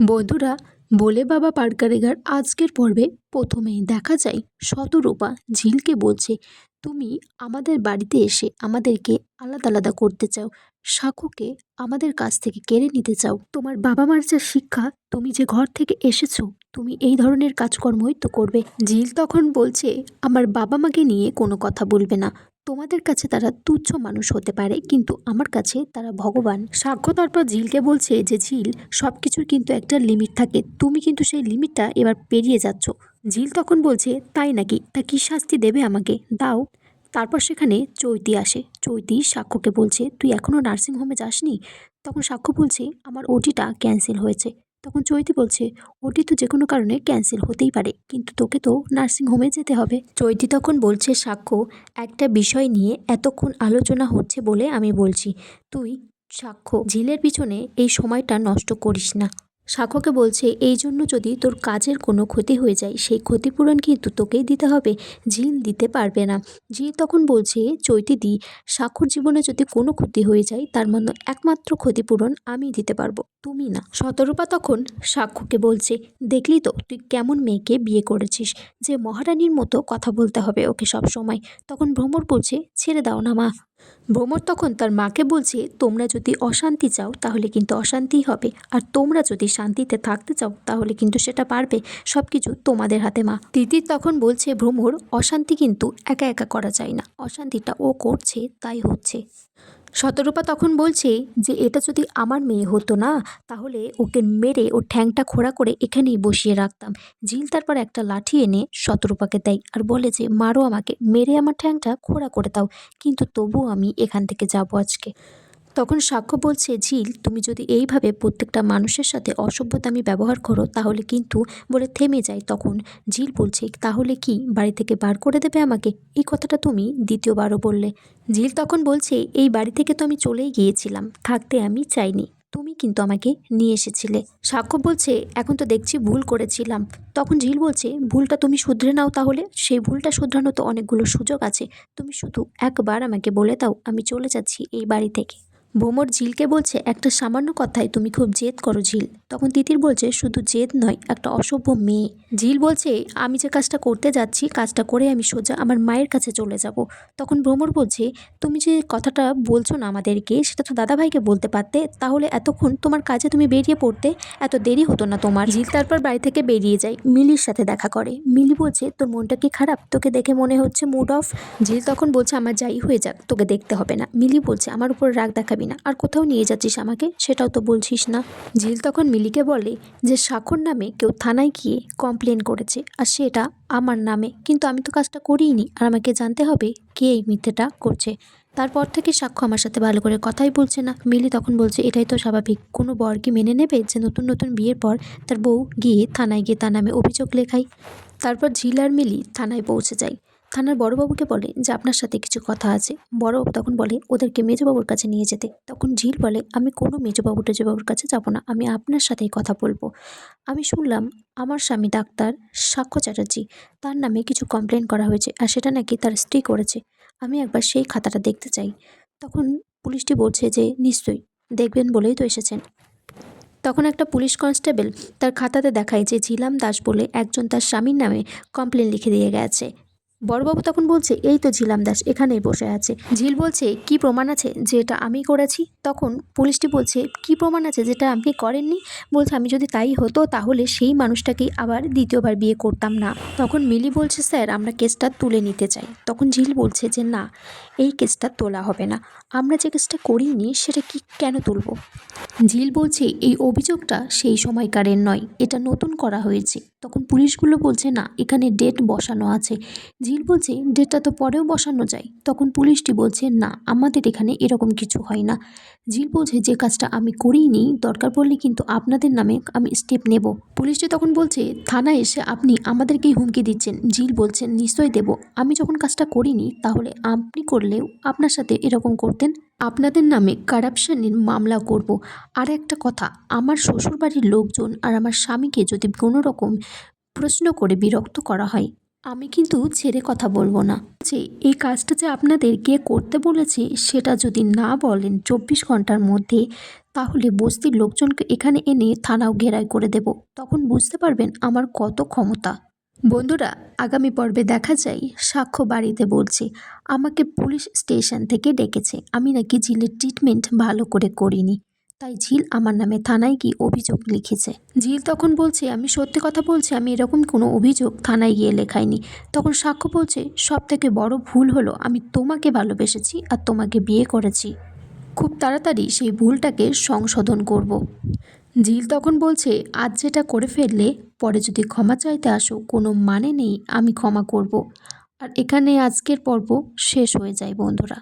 বন্ধুরা, বলে বাবা পারকারেগার আজকের পর্বে প্রথমেই দেখা যায় শতরূপা ঝিলকে বলছে, তুমি আমাদের বাড়িতে এসে আমাদেরকে আলাদা আলাদা করতে চাও, সাক্ষ্যকে আমাদের কাছ থেকে কেড়ে নিতে চাও। তোমার বাবা মার যা শিক্ষা, তুমি যে ঘর থেকে এসেছো তুমি এই ধরনের কাজকর্মই তো করবে। ঝিল তখন বলছে, আমার বাবা মাকে নিয়ে কোনো কথা বলবে না। তোমাদের কাছে তারা তুচ্ছ মানুষ হতে পারে, কিন্তু আমার কাছে তারা ভগবান। সাক্ষ্য তারপর ঝিলকে বলছে যে ঝিল, সব কিছুর কিন্তু একটা লিমিট থাকে, তুমি কিন্তু সেই লিমিটটা এবার পেরিয়ে যাচ্ছ। ঝিল তখন বলছে, তাই নাকি? তা কি শাস্তি দেবে আমাকে? দাও। তারপর সেখানে চৈতি আসে। চৈতি সাক্ষ্যকে বলছে, তুই এখনও নার্সিংহোমে যাসনি? তখন সাক্ষ্য বলছে, আমার ওটিটা ক্যান্সেল হয়েছে। তখন চৈতি বলছে, ওটি তো যে কোনো কারণে ক্যান্সেল হতেই পারে, কিন্তু তোকে তো নার্সিংহোমে যেতে হবে। চৈতি তখন বলছে, সাক্ষ্য, একটা বিষয় নিয়ে এতক্ষণ আলোচনা হচ্ছে বলে আমি বলছি, তুই সাক্ষ্য ঝিলের পিছনে এই সময়টা নষ্ট করিস না। সাক্ষ্যকে বলছে, এই জন্য যদি তোর কাজের কোনো ক্ষতি হয়ে যায় সেই ক্ষতিপূরণ কিন্তু তোকেই দিতে হবে, ঝিল দিতে পারবে না। ঝিল তখন বলছে, চৈতিদি, সাক্ষ্যর জীবনে যদি কোনো ক্ষতি হয়ে যায় তার মানে একমাত্র ক্ষতিপূরণ আমি দিতে পারবো, তুমি না। শতরূপা তখন সাক্ষ্যকে বলছে, দেখলি তো তুই কেমন মেয়েকে বিয়ে করেছিস, যে মহারানীর মতো কথা বলতে হবে ওকে সব সময়। তখন ভ্রমর বলছে, ছেড়ে দাও না মা। ভ্রমর তখন তার মাকে বলছে, তোমরা যদি অশান্তি চাও তাহলে কিন্তু অশান্তিই হবে, আর তোমরা যদি শান্তিতে থাকতে চাও তাহলে কিন্তু সেটা পারবে, সব কিছু তোমাদের হাতে মা। তিতির তখন বলছে, ভ্রমর, অশান্তি কিন্তু একা একা করা যায় না, অশান্তিটা ও করছে তাই হচ্ছে। শতরূপা তখন বলছে যে এটা যদি আমার মেয়ে হতো না, তাহলে ওকে মেরে ওর ঠ্যাংটা খোঁড়া করে এখানেই বসিয়ে রাখতাম। ঝিল তারপর একটা লাঠি এনে শতরূপাকে দেয় আর বলে যে, মারো আমাকে, মেরে আমার ঠ্যাংটা খোঁড়া করে দাও, কিন্তু তবুও আমি এখান থেকে যাবো আজকে। তখন সাক্ষ্য বলছে, ঝিল, তুমি যদি এইভাবে প্রত্যেকটা মানুষের সাথে অসভ্যতামি ব্যবহার করো তাহলে কিন্তু, বলে থেমে যায়। তখন ঝিল বলছে, তাহলে কি বাড়ি থেকে বার করে দেবে আমাকে? এই কথাটা তুমি দ্বিতীয়বারও বললে। ঝিল তখন বলছে, এই বাড়ি থেকে তো আমি চলেই গিয়েছিলাম, থাকতে আমি চাইনি, তুমি কিন্তু আমাকে নিয়ে এসেছিলে। সাক্ষ্য বলছে, এখন তো দেখছি ভুল করেছিলাম। তখন ঝিল বলছে, ভুলটা তুমি শুধরে নাও তাহলে, সেই ভুলটা শুধরানো তো অনেকগুলো সুযোগ আছে, তুমি শুধু একবার আমাকে বলে দাও, আমি চলে যাচ্ছি এই বাড়ি থেকে। ভ্রমর ঝিলকে বলছে, একটা সামান্য কথায় তুমি খুব জেদ করো ঝিল। তখন তিতির বলছে, শুধু জেদ নয়, একটা অসভ্য মেয়ে। ঝিল বলছে, আমি যে কাজটা করতে যাচ্ছি কাজটা করে আমি সোজা আমার মায়ের কাছে চলে যাব। তখন ভ্রমর বলছে, তুমি যে কথাটা বলছো না আমাদেরকে, সেটা তো দাদাভাইকে বলতে পারতে, তাহলে এতক্ষণ তোমার কাজে তুমি বেরিয়ে পড়তে, এত দেরি হতো না তোমার। ঝিল তারপর বাড়ি থেকে বেরিয়ে যায়, মিলির সাথে দেখা করে। মিলি বলছে, তোর মনটা কি খারাপ? তোকে দেখে মনে হচ্ছে মুড অফ। ঝিল তখন বলছে, আমার যাই হয়ে যাক তোকে দেখতে হবে না। মিলি বলছে, আমার উপর রাগ দেখাবি না, আর কোথাও নিয়ে যাচ্ছিস আমাকে সেটাও তো বলছিস না। ঝিল তখন মিলিকে বলে যে, স্বাক্ষর নামে কেউ থানায় গিয়ে কমপ্লেন করেছে, আর সেটা আমার নামে, কিন্তু আমি তো কাজটা করিনি, আর আমাকে জানতে হবে কে এই মিথ্যেটা করছে। তারপর থেকে সাক্ষ্য আমার সাথে ভালো করে কথাই বলছে না। মিলি তখন বলছে, এটাই তো স্বাভাবিক, কোনো বর কি মেনে নেবে যে নতুন নতুন বিয়ের পর তার বউ গিয়ে থানায় গিয়ে তার নামে অভিযোগ লেখায়? তারপর ঝিল আর মিলি থানায় পৌঁছে যায়। থানার বড়বাবুকে বলে যে, আপনার সাথে কিছু কথা আছে। বড়বাবু তখন বলে, ওদেরকে মেজবাবুর কাছে নিয়ে যেতে। তখন ঝিল বলে, আমি কোনো মেজবাবু টেজবাবুর কাছে যাব না, আমি আপনার সাথেই কথা বলবো। আমি শুনলাম আমার স্বামী ডাক্তার সাক্ষ্য চ্যাটার্জি, তার নামে কিছু কমপ্লেন করা হয়েছে, আর সেটা নাকি তার স্ত্রী করেছে। আমি একবার সেই খাতাটা দেখতে চাই। তখন পুলিশটি বলছে যে, নিশ্চয়ই দেখবেন বলেই তো এসেছেন। তখন একটা পুলিশ কনস্টেবল তার খাতাতে দেখায় যে, ঝিলাম দাস বলে একজন তার স্বামীর নামে কমপ্লেন লিখে দিয়ে গেছে। বড়বাবু তখন বলছে, এই তো ঝিলাম দাস এখানেই বসে আছে। ঝিল বলছে, কি প্রমাণ আছে যে এটা আমি করেছি? তখন পুলিশটি বলছে, কি প্রমাণ আছে যেটা আপনি করেননি? বলছে, আমি যদি তাই হতো তাহলে সেই মানুষটাকেই আবার দ্বিতীয়বার বিয়ে করতাম না। তখন মিলি বলছে, স্যার, আমরা কেসটা তুলে নিতে চাই। তখন ঝিল বলছে যে, না, এই কেসটা তোলা হবে না, আমরা যে কেসটা করিনি সেটা কি কেন তুলব? ঝিল বলছে, এই অভিযোগটা সেই সময়কারের নয়, এটা নতুন করা হয়েছে। তখন পুলিশগুলো বলছে, না, এখানে ডেট বসানো আছে। ঝিল বলছে, ডেটটা তো পরেও বসানো যায়। তখন পুলিশটি বলছে, না, আমাদের এখানে এরকম কিছু হয় না। ঝিল বলছে, যে কাজটা আমি করিনি, দরকার পড়লে কিন্তু আপনাদের নামে আমি স্টেপ নেব। পুলিশটি তখন বলছে, থানায় এসে আপনি আমাদেরকেই হুমকি দিচ্ছেন? ঝিল বলছেন, নিশ্চয়ই দেব, আমি যখন কাজটা করিনি তাহলে আপনি করলেও আপনার সাথে এরকম করতেন, আপনাদের নামে কারাপশনের মামলা করব। আর একটা কথা, আমার শ্বশুরবাড়ির লোকজন আর আমার স্বামীকে যদি কোনো রকম প্রশ্ন করে বিরক্ত করা হয়, আমি কিন্তু ছেড়ে কথা বলবো না। যে এই কাজটা যে আপনাদের কে করতে বলেছে সেটা যদি না বলেন 24 ঘন্টার মধ্যে, তাহলে বস্তির লোকজনকে এখানে এনে থানাও ঘেরাই করে দেব। তখন বুঝতে পারবেন আমার কত ক্ষমতা। বন্ধুরা, আগামী পর্বে দেখা যায় সাক্ষ্য বাড়িতে বলছে আমাকে পুলিশ স্টেশন থেকে ডেকেছে, আমি নাকি ঝিলের ট্রিটমেন্ট ভালো করে করিনি, তাই ঝিল আমার নামে থানায় গিয়ে অভিযোগ লিখেছে। ঝিল তখন বলছে আমি সত্যি কথা বলছি, আমি এরকম কোনো অভিযোগ থানায় গিয়ে লেখাইনি। তখন সাক্ষ্য বলছে সব থেকে বড় ভুল হলো আমি তোমাকে ভালোবেসেছি আর তোমাকে বিয়ে করেছি, খুব তাড়াতাড়ি সেই ভুলটাকে সংশোধন করব। ঝিল তখন বলছে আজ যেটা করে ফেললে পরে যদি ক্ষমা চাইতে আসো কোনো মানে নেই, আমি ক্ষমা করব। আর এখানে আজকের পর্ব শেষ হয়ে যায় বন্ধুরা।